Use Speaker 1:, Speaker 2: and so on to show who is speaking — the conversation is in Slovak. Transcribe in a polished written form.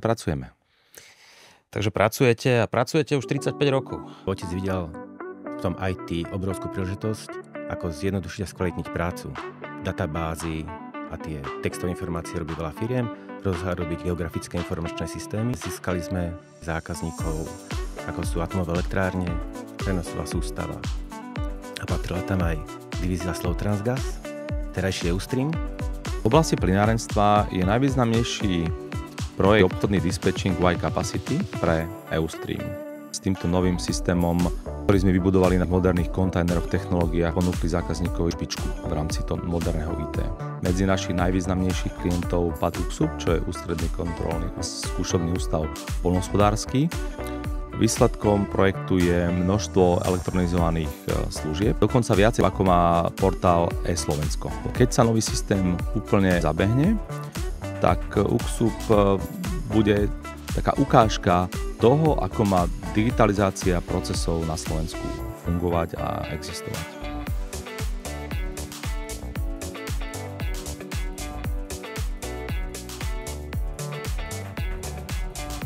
Speaker 1: pracujeme. Takže pracujete už 35 rokov.
Speaker 2: Otec videl v tom IT obrovskú príležitosť, ako zjednodušiť a skvalitniť prácu. Databázy a tie textové informácie robí veľa firiem, rozhodli robiť geografické informačné systémy. Získali sme zákazníkov, ako sú atomové elektrárne, prenosová sústava. A patrila tam aj divízia Slovtransgas, terajší Eustream.
Speaker 1: V oblasti plynárenstva je najvýznamnejší projekt obchodný dispatching Y Capacity pre Eustream. S týmto novým systémom, ktorý sme vybudovali na moderných kontajneroch, technológiách, ponúkli zákazníkovi špičku v rámci toho moderného IT. Medzi našich najvýznamnejších klientov patrí KSUB, čo je ústredný kontrolný skúšobný ústav poľnohospodársky. Výsledkom projektu je množstvo elektronizovaných služieb, dokonca viacej ako má portál e-Slovensko. Keď sa nový systém úplne zabehne, tak UKSUB bude taká ukážka toho, ako má digitalizácia procesov na Slovensku fungovať a existovať.